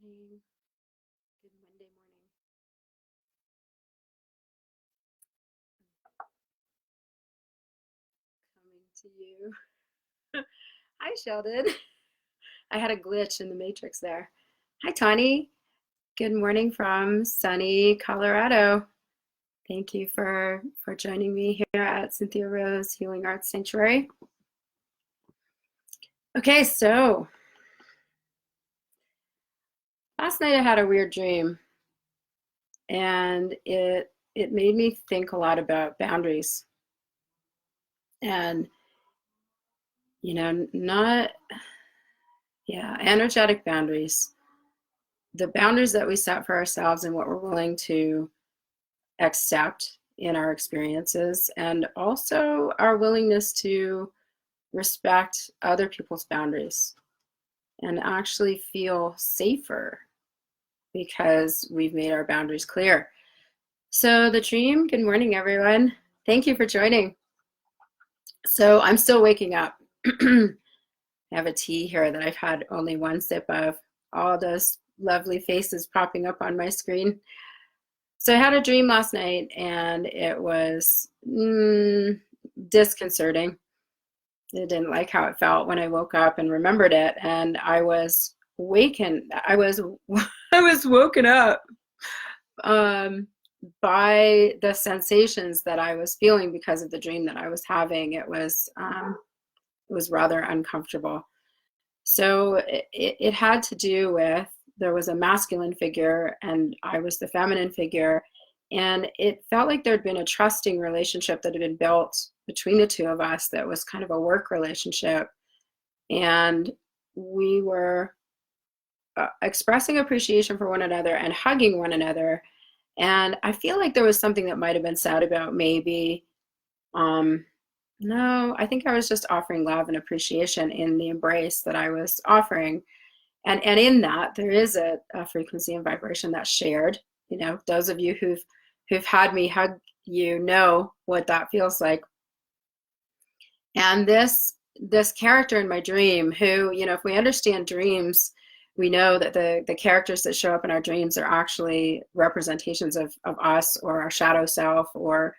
morning. Good Monday morning. Coming to you. Hi, Sheldon. I had a glitch in the matrix there. Hi, Tawny. Good morning from sunny Colorado. Thank you for joining me here at Cynthia Rose Healing Arts Sanctuary. Okay, so last night I had a weird dream, and it made me think a lot about boundaries. And not energetic boundaries, the boundaries that we set for ourselves and what we're willing to accept in our experiences, and also our willingness to respect other people's boundaries and actually feel safer because we've made our boundaries clear. So the dream, good morning everyone. Thank you for joining. So I'm still waking up. I have a tea here that I've had only one sip of. All those lovely faces popping up on my screen. So I had a dream last night, and it was disconcerting. I didn't like how it felt when I woke up and remembered it, and I was wakened. I was woken up by the sensations that I was feeling because of the dream that I was having. It was rather uncomfortable. So it had to do with, there was a masculine figure and I was the feminine figure. And it felt like there'd been a trusting relationship that had been built between the two of us that was kind of a work relationship. And we were expressing appreciation for one another and hugging one another. And I feel like there was something that might have been said about maybe, no, I think I was just offering love and appreciation in the embrace that I was offering. And in that, there is a frequency and vibration that's shared. Those of you who've had me hug you know what that feels like. And this character in my dream, who, if we understand dreams, we know that the characters that show up in our dreams are actually representations of us or our shadow self, or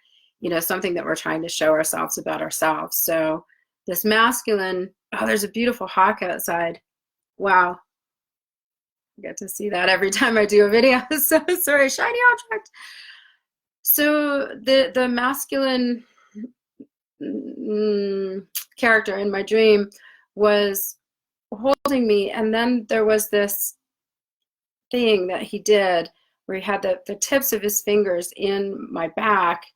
something that we're trying to show ourselves about ourselves. So this masculine, oh, there's a beautiful hawk outside. Wow. I get to see that every time I do a video. So sorry, shiny object. So the masculine character in my dream was holding me, and then there was this thing that he did where he had the tips of his fingers in my back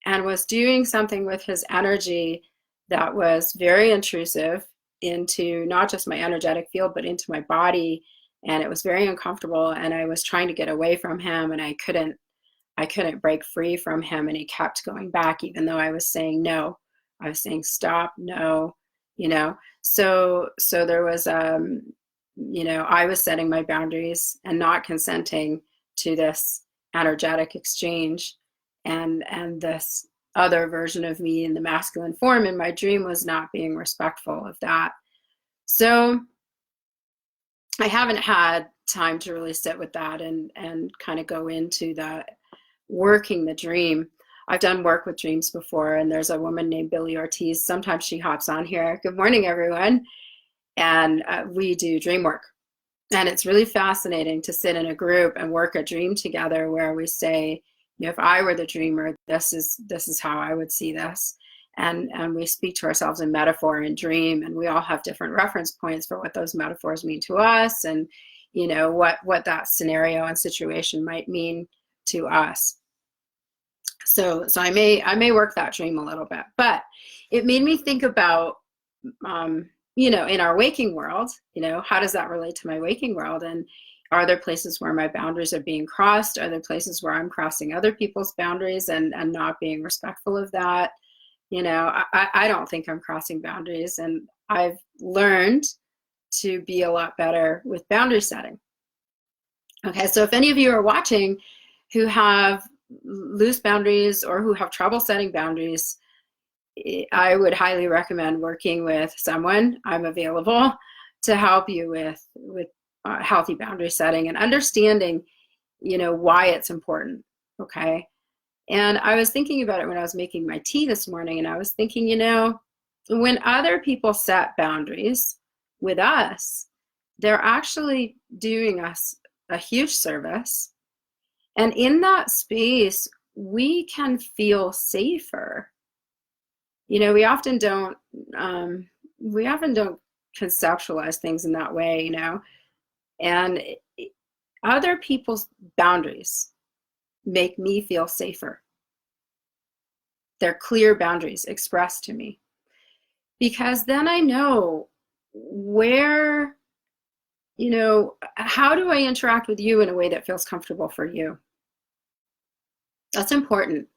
and was doing something with his energy that was very intrusive into not just my energetic field, but into my body. And it was very uncomfortable. And I was trying to get away from him, and I couldn't break free from him. And he kept going back, even though I was saying no. I was saying stop, no, So there was, I was setting my boundaries and not consenting to this energetic exchange. And this other version of me in the masculine form in my dream was not being respectful of that. So I haven't had time to really sit with that and kind of go into the working the dream. I've done work with dreams before, and there's a woman named Billy Ortiz. Sometimes she hops on here. Good morning, everyone. And we do dream work. And it's really fascinating to sit in a group and work a dream together where we say, if I were the dreamer, this is how I would see this. And we speak to ourselves in metaphor and dream, and we all have different reference points for what those metaphors mean to us, and what that scenario and situation might mean to us. So I may work that dream a little bit, but it made me think about in our waking world, how does that relate to my waking world? And are there places where my boundaries are being crossed? Are there places where I'm crossing other people's boundaries and not being respectful of that? I don't think I'm crossing boundaries, and I've learned to be a lot better with boundary setting. Okay, so if any of you are watching who have loose boundaries or who have trouble setting boundaries, I would highly recommend working with someone. I'm available to help you with healthy boundary setting and understanding, why it's important. Okay. And I was thinking about it when I was making my tea this morning, and I was thinking, when other people set boundaries with us, they're actually doing us a huge service. And in that space, we can feel safer. We often don't conceptualize things in that way, and other people's boundaries make me feel safer. They're clear boundaries expressed to me, because then I know where, how do I interact with you in a way that feels comfortable for you? That's important,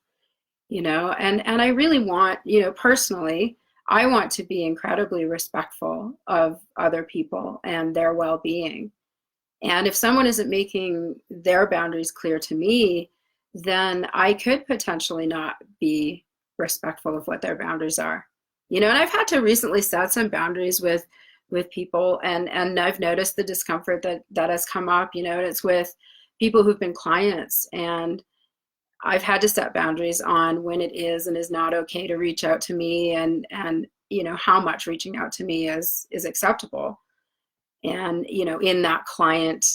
and I really want, personally, I want to be incredibly respectful of other people and their well-being. And if someone isn't making their boundaries clear to me, then I could potentially not be respectful of what their boundaries are. And I've had to recently set some boundaries with people, and I've noticed the discomfort that has come up, and it's with people who've been clients, and I've had to set boundaries on when it is and is not okay to reach out to me, and how much reaching out to me is acceptable. And, in that client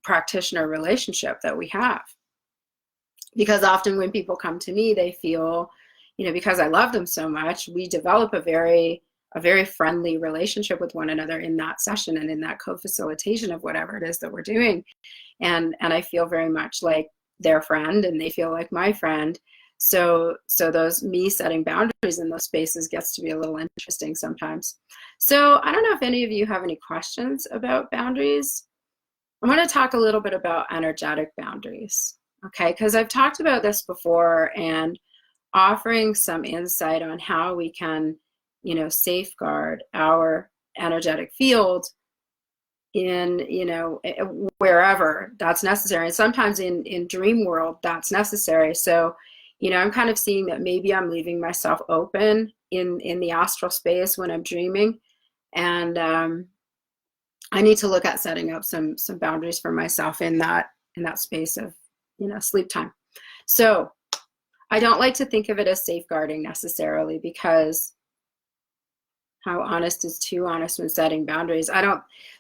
practitioner relationship that we have. Because often when people come to me, they feel, because I love them so much, we develop a very friendly relationship with one another in that session and in that co-facilitation of whatever it is that we're doing. And I feel very much like their friend, and they feel like my friend. So those me setting boundaries in those spaces gets to be a little interesting sometimes. So I don't know if any of you have any questions about boundaries. I want to talk a little bit about energetic boundaries, okay? Because I've talked about this before, and offering some insight on how we can, safeguard our energetic field in, wherever that's necessary. And sometimes in dream world, that's necessary. So, I'm kind of seeing that maybe I'm leaving myself open in the astral space when I'm dreaming. And I need to look at setting up some boundaries for myself in that space of, sleep time. So I don't like to think of it as safeguarding necessarily, because how honest is too honest when setting boundaries?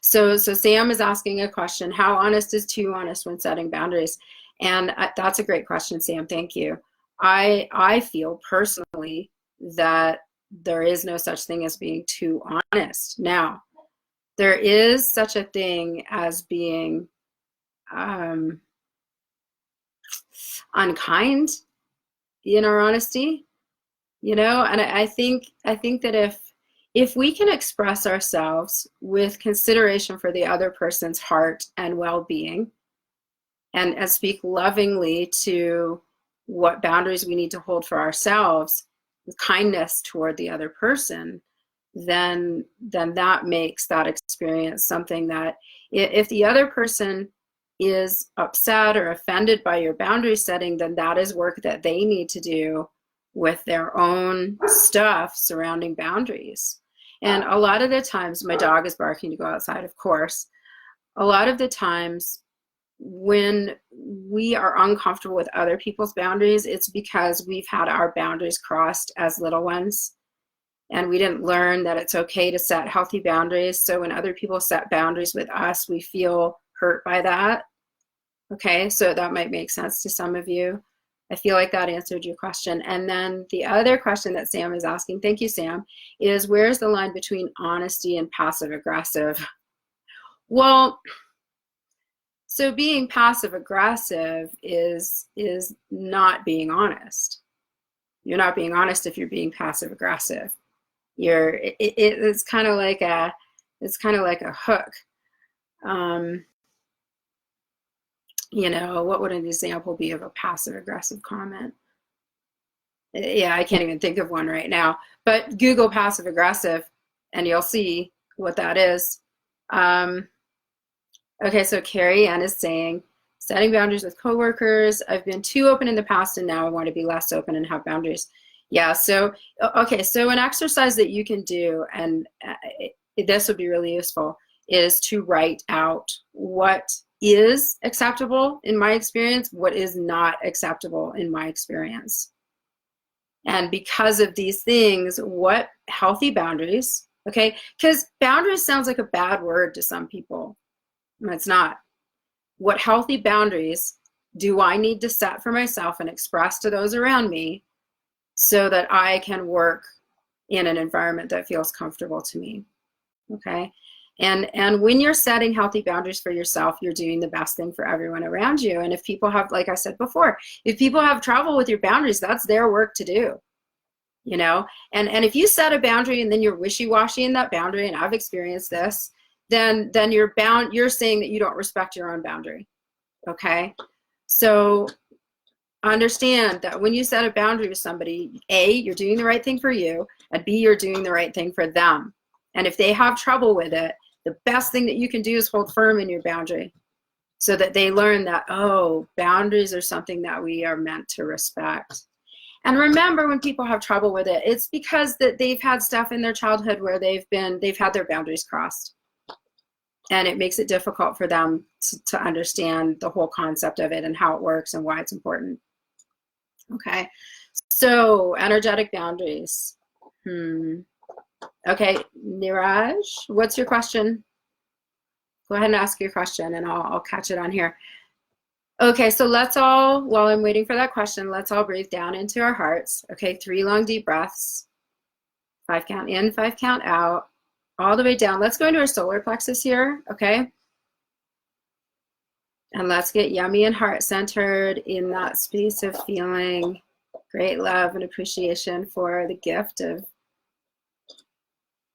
So Sam is asking a question, how honest is too honest when setting boundaries? And that's a great question, Sam, thank you. I feel personally that there is no such thing as being too honest. Now, there is such a thing as being unkind in our honesty, and I think that if we can express ourselves with consideration for the other person's heart and well-being, and speak lovingly to what boundaries we need to hold for ourselves, with kindness toward the other person, then that makes that experience something that, if the other person is upset or offended by your boundary setting, then that is work that they need to do with their own stuff surrounding boundaries. And a lot of the times, my dog is barking to go outside, of course. A lot of the times when we are uncomfortable with other people's boundaries, it's because we've had our boundaries crossed as little ones, and we didn't learn that it's okay to set healthy boundaries. So when other people set boundaries with us, we feel hurt by that. Okay, so that might make sense to some of you. I feel like that answered your question. And then the other question that Sam is asking, thank you, Sam, is where's the line between honesty and passive aggressive? Well, so being passive aggressive is not being honest. You're not being honest if you're being passive aggressive. It's kind of like a hook. What would an example be of a passive aggressive comment? Yeah, I can't even think of one right now, but Google passive aggressive and you'll see what that is. Okay, so Carrie Ann is saying, setting boundaries with coworkers. I've been too open in the past, and now I want to be less open and have boundaries. Yeah, so, okay, so an exercise that you can do, and this would be really useful, is to write out what is acceptable in my experience, what is not acceptable in my experience. And because of these things, what healthy boundaries, okay? Because boundaries sounds like a bad word to some people. It's not. What healthy boundaries do I need to set for myself and express to those around me so that I can work in an environment that feels comfortable to me, okay? And when you're setting healthy boundaries for yourself, you're doing the best thing for everyone around you. And if people have, like I said before, if people have trouble with your boundaries, that's their work to do, you know? And if you set a boundary and then you're wishy-washy in that boundary, and I've experienced this, then you're saying that you don't respect your own boundary, okay? So understand that when you set a boundary with somebody, A, you're doing the right thing for you, and B, you're doing the right thing for them. And if they have trouble with it, the best thing that you can do is hold firm in your boundary so that they learn that, oh, boundaries are something that we are meant to respect. And remember, when people have trouble with it, it's because that they've had stuff in their childhood where they've had their boundaries crossed. And it makes it difficult for them to understand the whole concept of it and how it works and why it's important. Okay, so energetic boundaries. Okay, Niraj, what's your question? Go ahead and ask your question and I'll catch it on here. Okay, so let's all, while I'm waiting for that question, let's all breathe down into our hearts. Okay, 3 long deep breaths. 5 count in, 5 count out, all the way down. Let's go into our solar plexus here, okay? And let's get yummy and heart-centered in that space of feeling great love and appreciation for the gift of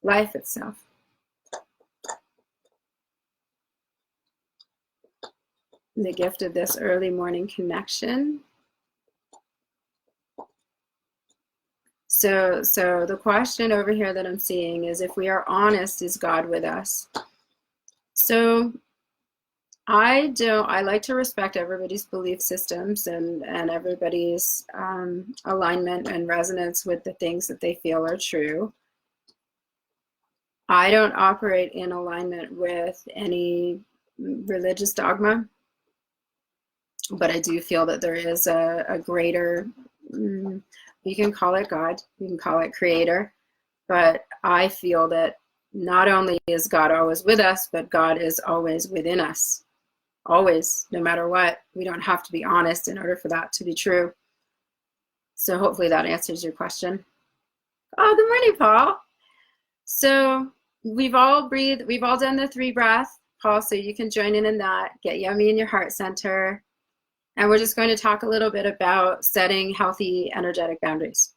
life itself. The gift of this early morning connection. So the question over here that I'm seeing is, if we are honest, is God with us? So I like to respect everybody's belief systems and everybody's alignment and resonance with the things that they feel are true. I don't operate in alignment with any religious dogma, but I do feel that there is a greater, you can call it God, you can call it creator, but I feel that not only is God always with us, but God is always within us. Always, no matter what. We don't have to be honest in order for that to be true. So hopefully that answers your question. Oh, good morning, Paul. So we've all breathed, we've all done the 3 breath, Paul, so you can join in that. Get yummy in your heart center. And we're just going to talk a little bit about setting healthy energetic boundaries.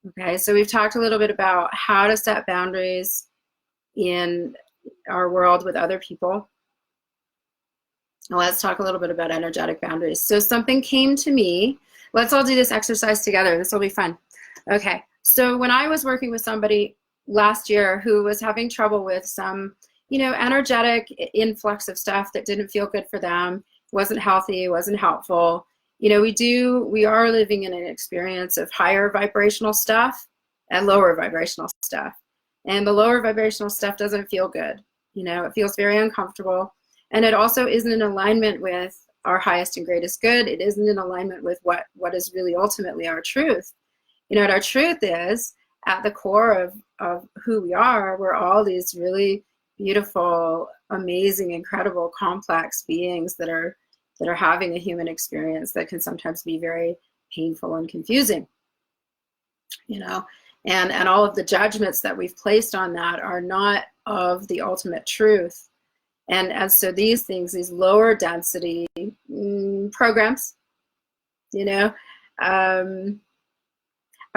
Okay, so we've talked a little bit about how to set boundaries in our world with other people. Let's talk a little bit about energetic boundaries. So something came to me. Let's all do this exercise together. This will be fun. Okay, so when I was working with somebody last year who was having trouble with some, energetic influx of stuff that didn't feel good for them, wasn't healthy, wasn't helpful. We are living in an experience of higher vibrational stuff and lower vibrational stuff. And the lower vibrational stuff doesn't feel good. It feels very uncomfortable. And it also isn't in alignment with our highest and greatest good. It isn't in alignment with what is really ultimately our truth. What our truth is, at the core of who we are, we're all these really beautiful, amazing, incredible, complex beings that are having a human experience that can sometimes be very painful and confusing. And all of the judgments that we've placed on that are not of the ultimate truth. And so these things, these lower density programs, I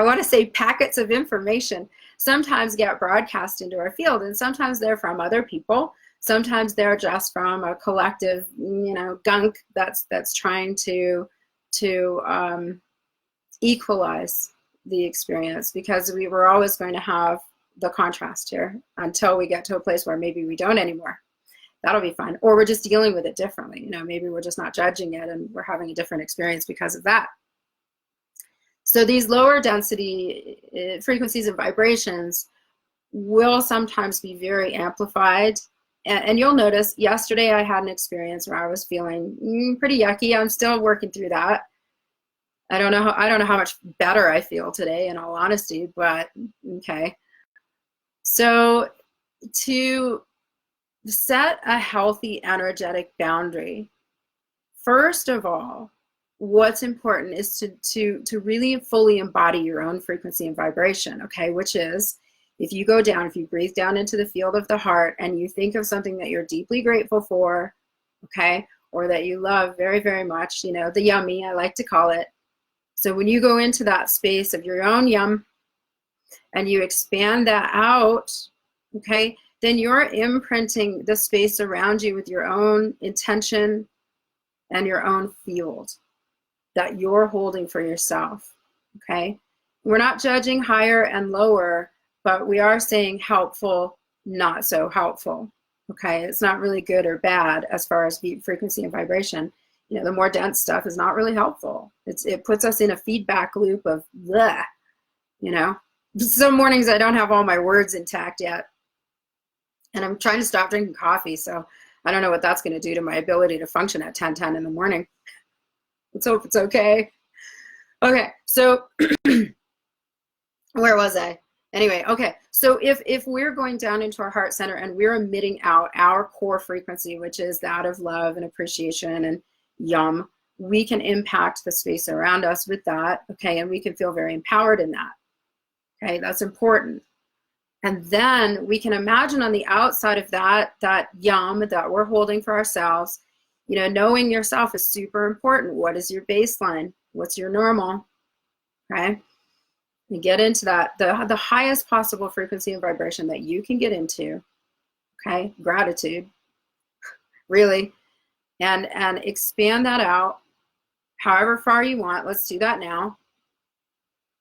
want to say packets of information, sometimes get broadcast into our field, and sometimes they're from other people. Sometimes they're just from a collective, gunk that's trying to equalize the experience, because we were always going to have the contrast here until we get to a place where maybe we don't anymore. That'll be fine. Or we're just dealing with it differently. Maybe we're just not judging it and we're having a different experience because of that. So these lower density frequencies and vibrations will sometimes be very amplified And you'll notice yesterday I had an experience where I was feeling pretty yucky. I'm still working through that. I don't know how much better I feel today, in all honesty, but okay. So to set a healthy energetic boundary, first of all, what's important is to really fully embody your own frequency and vibration, okay? Which is, if you go down, if you breathe down into the field of the heart and you think of something that you're deeply grateful for, okay, or that you love very, very much, you know, the yummy, I like to call it. So when you go into that space of your own yum and you expand that out, okay, then you're imprinting the space around you with your own intention and your own field that you're holding for yourself, okay? We're not judging higher and lower, but we are saying helpful, not so helpful, okay? It's not really good or bad as far as frequency and vibration. You know, the more dense stuff is not really helpful. It puts us in a feedback loop of bleh, you know? Some mornings I don't have all my words intact yet, and I'm trying to stop drinking coffee, so I don't know what that's going to do to my ability to function at 10:10 in the morning. Let's hope it's okay. Okay, so where was I? Anyway, okay, so if we're going down into our heart center and we're emitting out our core frequency, which is that of love and appreciation and yum, we can impact the space around us with that, okay, and we can feel very empowered in that, okay, that's important. And then we can imagine on the outside of that yum that we're holding for ourselves, you know, knowing yourself is super important. What is your baseline? What's your normal? Okay. You get into that, the highest possible frequency and vibration that you can get into. Okay. Gratitude, really. And expand that out however far you want. Let's do that now.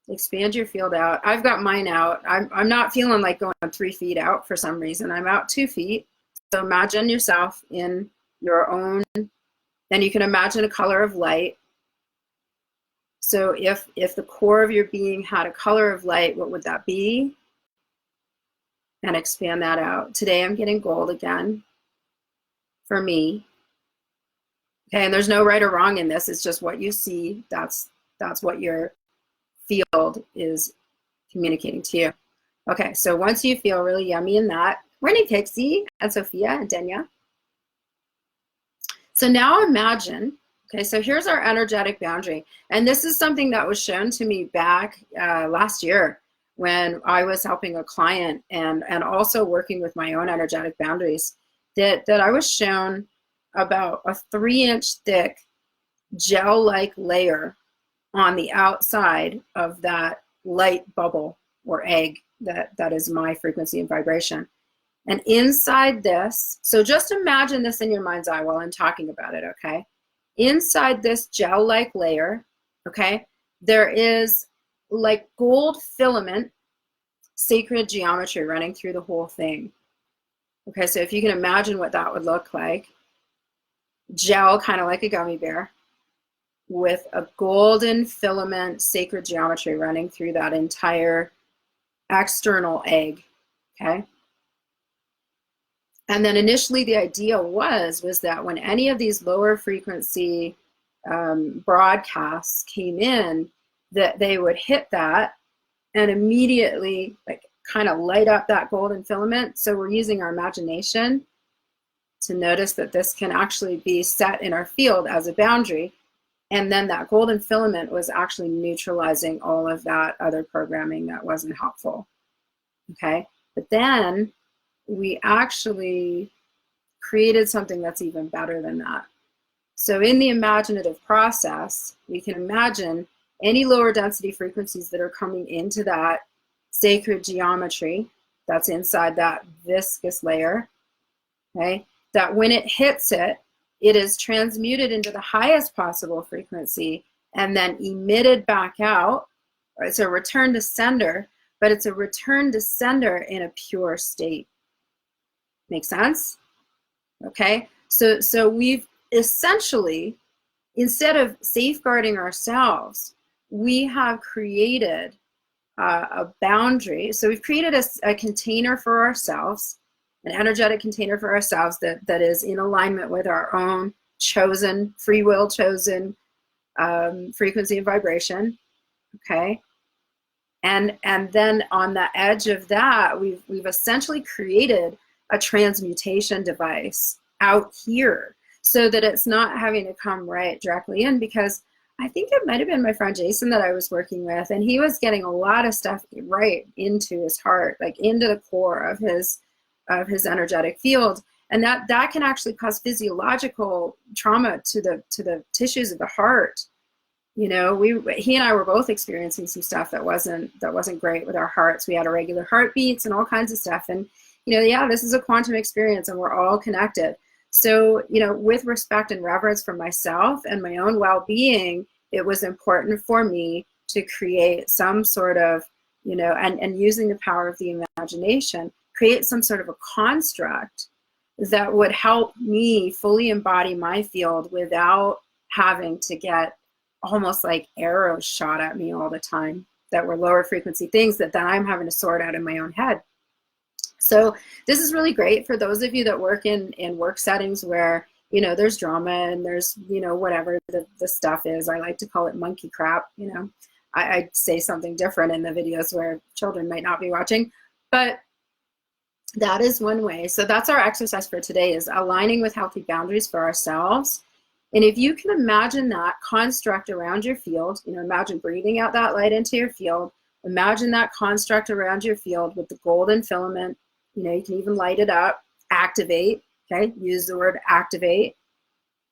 Expand your field out. I've got mine out. I'm not feeling like going 3 feet out for some reason. I'm out 2 feet. So imagine yourself in your own, and you can imagine a color of light. So if the core of your being had a color of light, what would that be? And expand that out. Today I'm getting gold again for me. Okay, and there's no right or wrong in this. It's just what you see. That's what your field is communicating to you. Okay, so once you feel really yummy in that, morning Pixie and Sophia and Denya. So now imagine, okay, so here's our energetic boundary. And this is something that was shown to me back last year when I was helping a client and also working with my own energetic boundaries, that I was shown about a 3-inch thick gel-like layer on the outside of that light bubble or egg that is my frequency and vibration. And inside this, so just imagine this in your mind's eye while I'm talking about it, okay? Inside this gel-like layer, okay, there is like gold filament, sacred geometry running through the whole thing. Okay, so if you can imagine what that would look like, gel, kind of like a gummy bear, with a golden filament sacred geometry running through that entire external egg, okay? And then initially the idea was that when any of these lower frequency broadcasts came in, that they would hit that and immediately like kind of light up that golden filament. So we're using our imagination to notice that this can actually be set in our field as a boundary. And then that golden filament was actually neutralizing all of that other programming that wasn't helpful, okay? But then we actually created something that's even better than that. So in the imaginative process, we can imagine any lower density frequencies that are coming into that sacred geometry that's inside that viscous layer, okay? That when it hits it, it is transmuted into the highest possible frequency and then emitted back out. It's a return to sender, but it's a return to sender in a pure state. Make sense? Okay, so we've essentially, instead of safeguarding ourselves, we have created a boundary. So we've created a container for ourselves, an energetic container for ourselves that is in alignment with our own chosen, free will chosen frequency and vibration. Okay. And then on the edge of that, we've essentially created a transmutation device out here so that it's not having to come right directly in, because I think it might have been my friend Jason that I was working with, and he was getting a lot of stuff right into his heart, like into the core of his energetic field. And that can actually cause physiological trauma to the tissues of the heart. You know, he and I were both experiencing some stuff that wasn't great with our hearts. We had irregular heartbeats and all kinds of stuff. And, you know, yeah, this is a quantum experience and we're all connected. So, you know, with respect and reverence for myself and my own well-being, it was important for me to create some sort of, you know, and using the power of the imagination, create some sort of a construct that would help me fully embody my field without having to get almost like arrows shot at me all the time that were lower frequency things that then I'm having to sort out in my own head. So this is really great for those of you that work in work settings where, you know, there's drama and there's, you know, whatever the stuff is. I like to call it monkey crap. You know, I say something different in the videos where children might not be watching, but that is one way. So that's our exercise for today, is aligning with healthy boundaries for ourselves. And if you can imagine that construct around your field, you know, imagine breathing out that light into your field, imagine that construct around your field with the golden filament, you know, you can even light it up, activate, okay, use the word activate,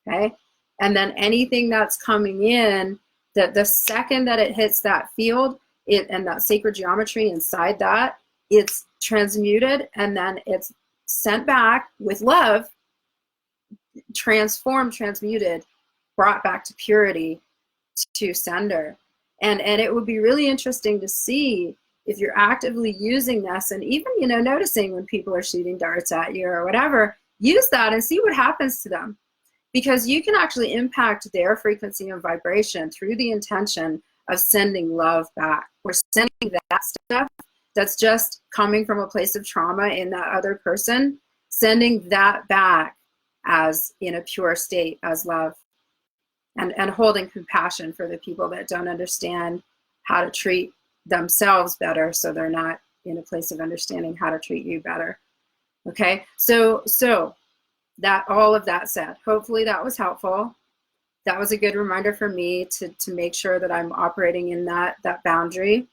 okay, and then anything that's coming in, that the second that it hits that field, and that sacred geometry inside that, it's transmuted and then it's sent back with love, transformed, transmuted, brought back to purity to sender. And it would be really interesting to see if you're actively using this, and even, you know, noticing when people are shooting darts at you or whatever, use that and see what happens to them, because you can actually impact their frequency and vibration through the intention of sending love back, or sending that stuff that's just coming from a place of trauma in that other person, sending that back as in a pure state as love, and holding compassion for the people that don't understand how to treat themselves better, so they're not in a place of understanding how to treat you better. Okay, so that, all of that said, hopefully that was helpful. That was a good reminder for me to make sure that I'm operating in that boundary.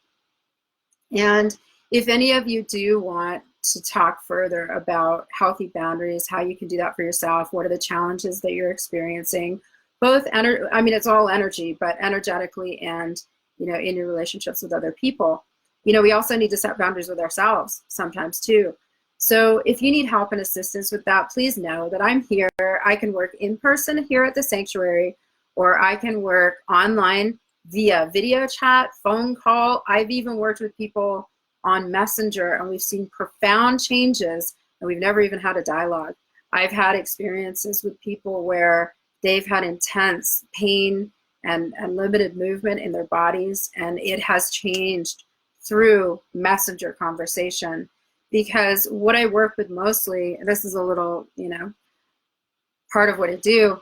And if any of you do want to talk further about healthy boundaries, how you can do that for yourself, what are the challenges that you're experiencing, both, I mean, it's all energy, but energetically and, you know, in your relationships with other people. You know, we also need to set boundaries with ourselves sometimes too. So if you need help and assistance with that, please know that I'm here. I can work in person here at the sanctuary, or I can work online via video chat, phone call. I've even worked with people on Messenger, and we've seen profound changes, and we've never even had a dialogue. I've had experiences with people where they've had intense pain and limited movement in their bodies, and it has changed through messenger conversation. Because what I work with mostly, this is a little, you know, part of what I do,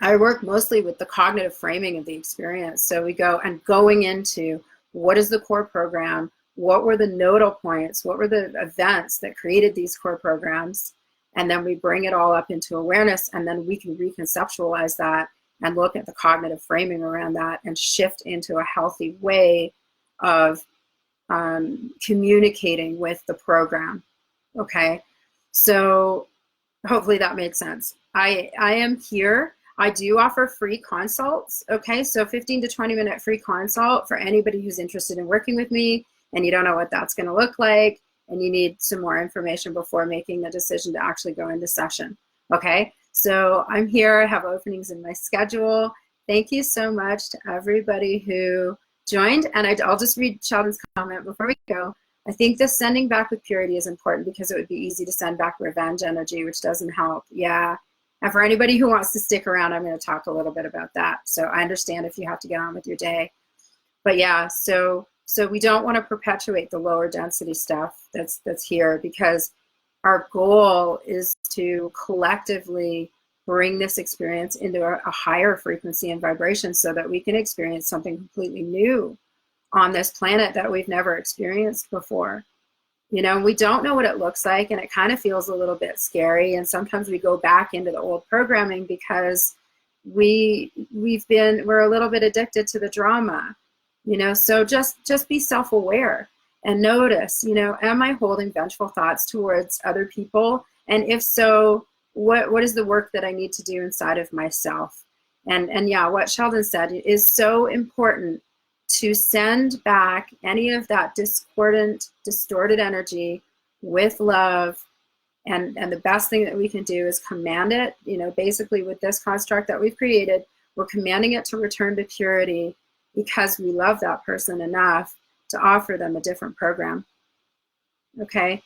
I work mostly with the cognitive framing of the experience. So we going into what is the core program, what were the nodal points, what were the events that created these core programs, and then we bring it all up into awareness, and then we can reconceptualize that and look at the cognitive framing around that and shift into a healthy way of communicating with the program. Okay, so hopefully that made sense. I am here. I do offer free consults. Okay, so 15 to 20 minute free consult for anybody who's interested in working with me and you don't know what that's going to look like, and you need some more information before making the decision to actually go into session. Okay, so I'm here. I have openings in my schedule. Thank you so much to everybody who joined, and I'll just read Sheldon's comment before we go. I think the sending back with purity is important because it would be easy to send back revenge energy, which doesn't help. Yeah, and for anybody who wants to stick around, I'm going to talk a little bit about that. So I understand if you have to get on with your day. But yeah, so we don't want to perpetuate the lower density stuff that's here, because our goal is to collectively bring this experience into a higher frequency and vibration so that we can experience something completely new on this planet that we've never experienced before. You know, we don't know what it looks like, and it kind of feels a little bit scary. And sometimes we go back into the old programming because we're a little bit addicted to the drama, you know. So just be self-aware and notice, you know, am I holding vengeful thoughts towards other people? And if so, what is the work that I need to do inside of myself? And yeah, what Sheldon said is so important, to send back any of that discordant, distorted energy with love. And the best thing that we can do is command it, you know, basically with this construct that we've created, we're commanding it to return to purity because we love that person enough to offer them a different program. Okay?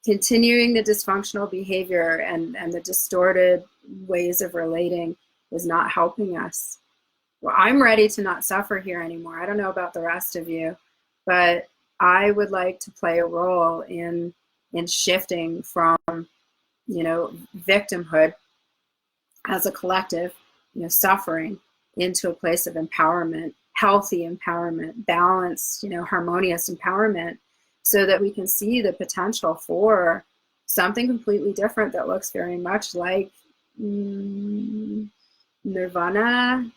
Continuing the dysfunctional behavior and the distorted ways of relating is not helping us. Well, I'm ready to not suffer here anymore. I don't know about the rest of you, but I would like to play a role in shifting from, you know, victimhood as a collective, you know, suffering, into a place of empowerment, healthy empowerment, balanced, you know, harmonious empowerment, so that we can see the potential for something completely different that looks very much like nirvana,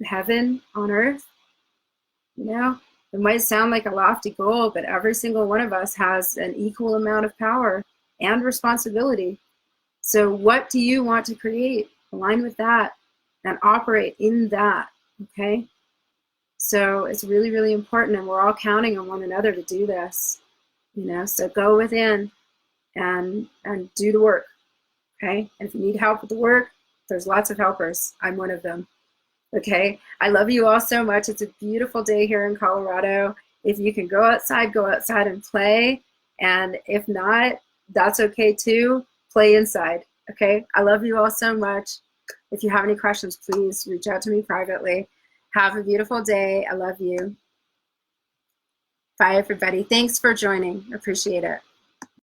heaven on earth. You know, it might sound like a lofty goal, but every single one of us has an equal amount of power and responsibility. So what do you want to create? Align with that and operate in that, okay? So it's really, really important, and we're all counting on one another to do this, you know. So go within and do the work, okay? And if you need help with the work, there's lots of helpers. I'm one of them. Okay, I love you all so much. It's a beautiful day here in Colorado. If you can go outside and play. And if not, that's okay too. Play inside. Okay, I love you all so much. If you have any questions, please reach out to me privately. Have a beautiful day. I love you. Bye, everybody. Thanks for joining. Appreciate it.